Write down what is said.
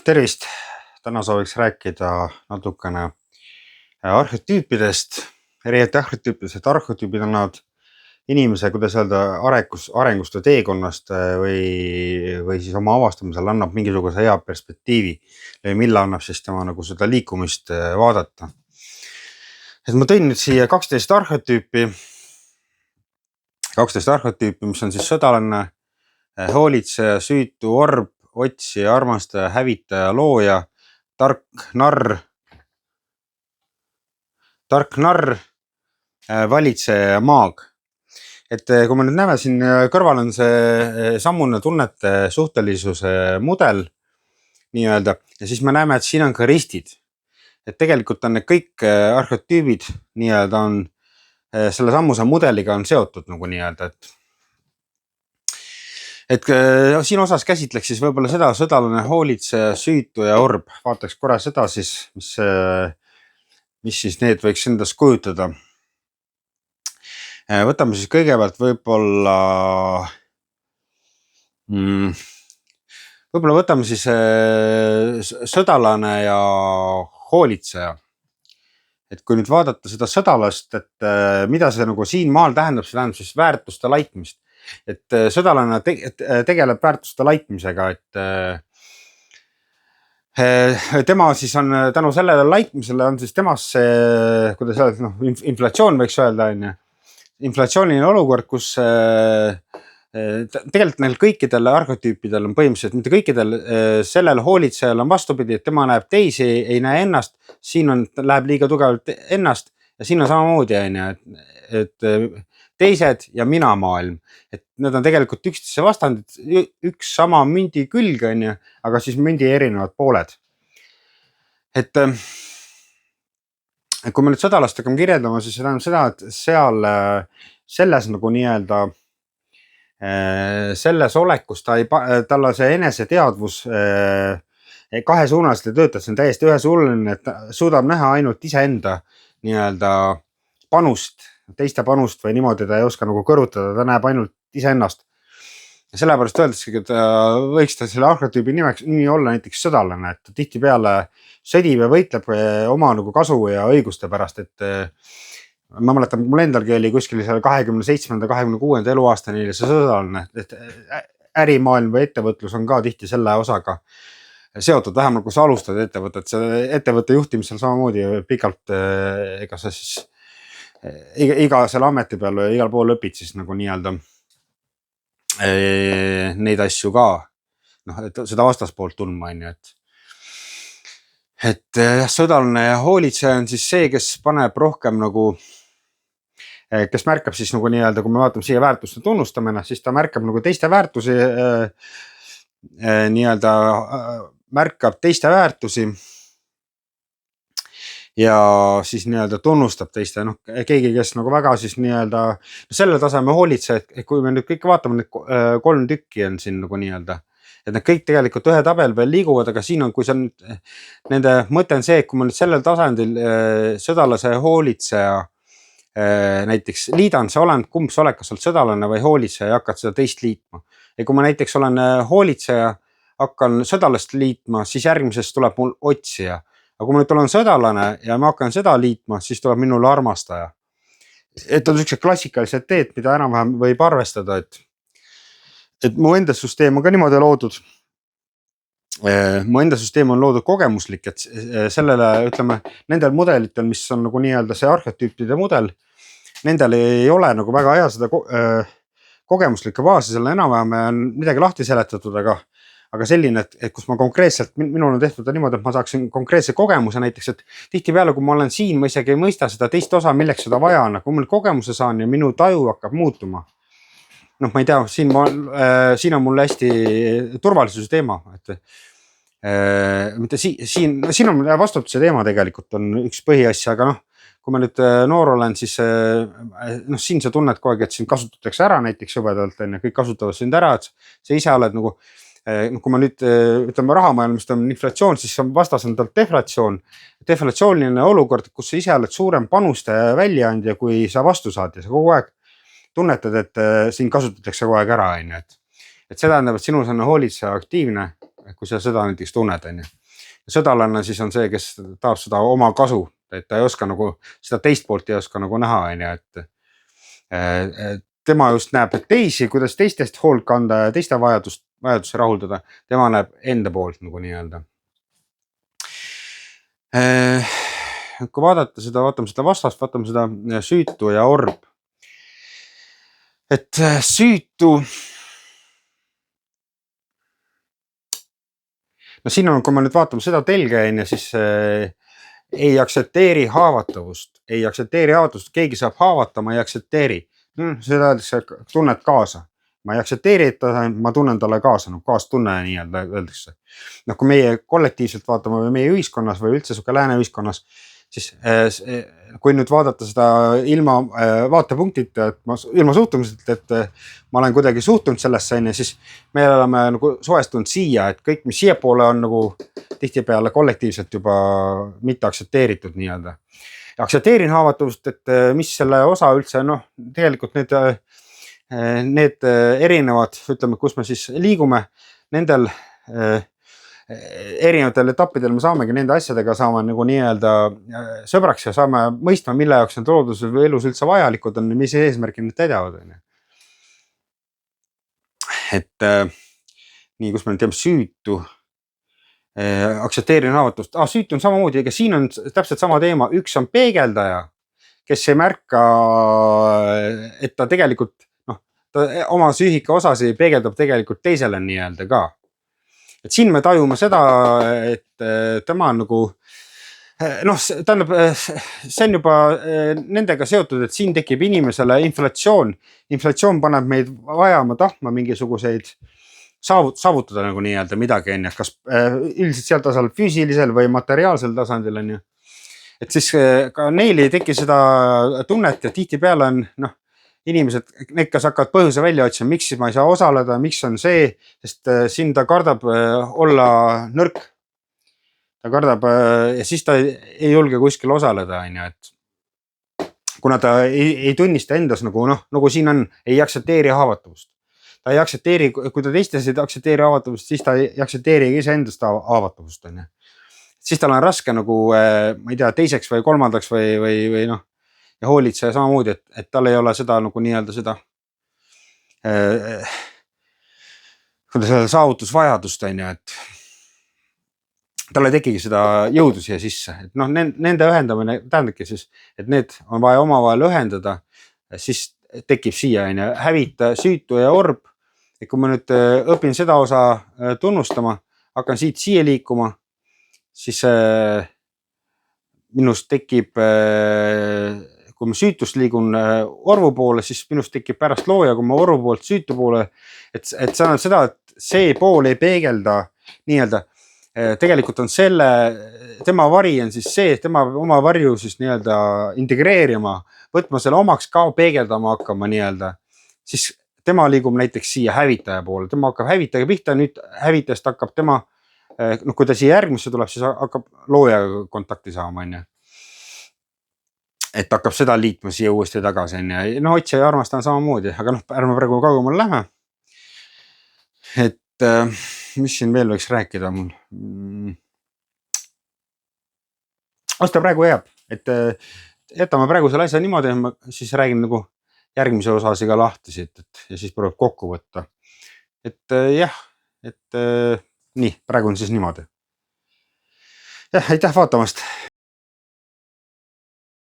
Tervist! Täna sooviks rääkida natukene arhetüüpidest, erinevate arhetüüpidest, et arhetüüpid annavad inimese, kuidas öelda, arengust või teekonnast või siis oma avastamisel annab mingisuguse hea perspektiivi, mille annab siis tema nagu seda liikumist vaadata. Et ma tõin nüüd siia 12 arhetüüpi, mis on siis sõdalane, hoolitseja, süütu, orb, otsija, armastaja, hävitaja, looja, tark narr, valitseja ja maag. Et kui me nüüd näeme siin kõrval on see sammune tunnete suhtelisuse mudel nii-öelda ja siis me näeme, et siin on ka ristid. Et tegelikult on need kõik arhetüübid nii-öelda on selle sammuse mudeliga on seotud nagu nii-öelda, et siin osas käsitleks siis võib-olla seda sõdalane, hoolitseja, süütu ja orb. Vaataks korra seda siis, mis siis need võiks endast kujutada. Võtame siis kõigepealt võib-olla võtame siis sõdalane ja hoolitseja. Et kui nüüd vaadata seda sõdalast, et mida see nagu siin maal tähendab, see tähendab siis väärtuste laitmist. Et sõdalane tegeleb väärtuste laitmisega, et tema siis on tänu sellele laitmisele on siis temas see, kuidas öelda, inflatsioon võiks öelda, inflatsiooniline olukord, kus tegelikult neil kõikidel arhetüüpidel on põhimõtteliselt, mitte kõikidel sellel hoolitsejal on vastupidi, et tema näeb teisi, ei näe ennast, siin läheb liiga tugevalt ennast ja siin on samamoodi, et teised ja mina maailm, et need on tegelikult üksteise vastandid, üks sama mündi külg, aga siis mündi erinevad pooled. Et kui me nüüd sõdalast hakkame kirjeldama, siis see tähendab seda, et selles nagu nii-öelda selles olekus talle see eneseteadvus kahesuunaliselt ei tööta, see on täiesti ühesuunaline, et suudab näha ainult iseenda nii-öelda panust, teiste panust või niimoodi ta ei oska nagu kõrvutada, ta näeb ainult iseennast. Ja sellepärast öeldaksegi, et võiks ta selle arhetüübi nimi olla näiteks sõdalane, et tihti peale sõdib ja võitleb oma nagu kasu ja õiguste pärast, et ma mäletan, mul endalgi oli kuskil 27-26 eluaastani see sõdalane, et ärimaailm või ettevõtlus on ka tihti selle osaga seotud, vähemalt kui sa alustad ettevõtet, see ettevõtte juhtimisel samamoodi pikalt, ega sa siis iga selle ameti peal või igal pool õpid siis nagu nii-öelda neid asju ka, et seda vastaspoolt tundma, et sõdalane ja hoolitseja on siis see, kes paneb rohkem nagu, kes märkab siis nagu nii-öelda, kui me vaatame siia väärtuste tunnustamine, siis ta märkab nagu teiste väärtusi, nii-öelda märkab teiste väärtusi ja siis nii-öelda tunnustab teiste, keegi, kes nagu väga siis nii-öelda selle taseme hoolitseja, et kui me nüüd kõik vaatame, need 3 tükki on siin nagu nii-öelda, et need kõik tegelikult ühe tabel veel liiguvad, aga siin on, kui see on, nende mõte on see, et kui ma nüüd sellel tasandil sõdalase hoolitseja näiteks liidan, see olend, kumb sa oled, kas oled sõdalane või hoolitseja ja hakkad seda teist liitma. Ja kui ma näiteks olen hoolitseja, hakkan sõdalast liitma, siis järgmisest tuleb mul otsija. Aga kui ma nüüd olen sõdalane ja ma hakkan seda liitma, siis tuleb minule armastaja. Et on sellised klassikalised teed, mida enam-vähem võib arvestada, et mu enda süsteem on ka niimoodi loodud. Mu enda süsteem on loodud kogemuslik, et sellele, ütleme, nendel mudelitel, mis on nagu nii-öelda see arhetüüpide mudel, nendel ei ole nagu väga hea seda kogemuslikke baasi, selle enam-vähem on midagi lahti seletatud, aga selline, et kus ma konkreetselt, minul on tehtud niimoodi, et ma saaksin konkreetse kogemuse näiteks, et tihtipeale, kui ma olen siin, ma isegi ei mõista seda teist osa, milleks seda vaja on, kui ma nüüd kogemuse saan ja minu taju hakkab muutuma. Ma ei tea, siin on mul hästi turvalisuse teema, siin on vastutuse teema tegelikult on üks põhiasja, aga kui ma nüüd noor olen, siis siin sa tunned kogu aeg, et sind kasutatakse ära näiteks jõbedalt, kõik kasutavad sind ära, et sa ise oled nagu, kui ma nüüd ütleme rahamaailmast on inflatsioon, siis vastas on talt deflatsioon. Deflatsiooniline olukord, kus sa ise oled suurem panuste väljaandja, kui sa vastu saad ja sa kogu aeg tunnetad, et sind kasutatakse kogu aeg ära, et see tähendab, et sinus on hoolitseja aktiivne, kui sa seda näiteks tunned, sõdalane siis on see, kes tahab seda oma kasu, et ta ei oska nagu seda teist poolt ei oska nagu näha, on ju, et tema just näeb teisi, kuidas teistest hoolt kanda ja teiste vajadusse rahuldada. Tema näeb enda poolt nagu nii-öelda. Kui vaatame seda vastast, vaatame seda süütu ja orb. Et süütu. No siin on, kui me nüüd vaatame seda telge, siis ei aktsepteeri haavatavust, keegi saab haavata, ma ei aktsepteeri. Seda öeldakse, tunned kaasa. Ma ei aktsepteeri, et ma tunnen talle kaasa, kaastunne nii-öelda öeldakse. Kui meie kollektiivselt vaatame või meie ühiskonnas või üldse suke lääne ühiskonnas, siis kui nüüd vaadata seda ilma vaatepunktita, ilma suhtumiselt, et ma olen kuidagi suhtunud sellesse, siis me oleme nagu suhestunud siia, et kõik, mis siia poole on nagu tihtipeale kollektiivselt juba mitte aktsepteeritud nii-öelda. Aktsepteerin haavatavust, et mis selle osa üldse, tegelikult need erinevad, ütleme, kus me siis liigume, nendel erinevatel etappidel me saamegi nende asjadega saama nagu nii-öelda sõbraks ja saame mõistma, mille jaoks need looduses või elus üldse vajalikud on, mis eesmärki need täidavad. Et nii, kus me nüüd teeme süütu, aktsepteerin haavatavust. Süütu on samamoodi, ega siin on täpselt sama teema. Üks on peegeldaja, kes ei märka, et ta tegelikult oma psüühika osasi peegeldab tegelikult teisele nii-öelda ka. Et siin me tajume seda, et tema on nagu, tähendab, see on juba nendega seotud, et siin tekib inimesele inflatsioon. Inflatsioon paneb meid vajama, tahtma mingisuguseid saavutada nagu nii-öelda midagi, kas üldiselt seal tasandil füüsilisel või materiaalsel tasandil on ju. Et siis ka neil ei teki seda tunnet ja tihtipeale on inimesed, need, kes hakkavad põhjuse välja otsima, miks ma ei saa osaleda, miks on see, sest siin ta kardab olla nõrk. Ta kardab ja siis ta ei julge kuskil osaleda, et kuna ta ei tunnista endas nagu siin on, ei aktsepteeri haavatavust. Ta ei aktsepteeri, kui ta teistes ei aktsepteeri haavatavust, siis ta ei aktsepteeri iseendast haavatavust. Siis tal on raske nagu, ma ei tea, teiseks või kolmandaks või ja hoolitseja samamoodi, et tal ei ole seda nagu nii-öelda seda saavutusvajadust, et tal ei tekigi seda jõudu siia sisse. Et nende ühendamine tähendabki siis, et need on vaja omavahel ühendada, siis tekib siia hävita, süütu ja orb. Et kui ma nüüd õpin seda osa tunnustama, hakkan siit siia liikuma, siis minust tekib, kui ma süütust liigun orvu poole, siis minust tekib pärast looja, kui ma orvu poolt süütu poole, et see on seda, et see pool ei peegelda nii-öelda. Tegelikult on tema vari on siis see, tema oma varju siis nii-öelda integreerima, võtma selle omaks ka peegeldama hakkama nii-öelda, siis tema liigub näiteks siia hävitaja poole, tema hakkab hävitaja pihta, nüüd hävitajast hakkab tema, kui ta siia järgmisse tuleb, siis hakkab looja kontakti saama, et hakkab seda liitma siia uuesti tagasi, otsi ja armastan samamoodi, aga ärme praegu kaugemale lähe. Et mis siin veel võiks rääkida mul? Osta praegu jääb, et jätame praegu selle asja niimoodi, ma siis räägin nagu järgmise osasiga lahti siit, ja siis proovib kokku võtta. Et jah, et nii, praegu on siis niimoodi. Jah, aitäh vaatamast.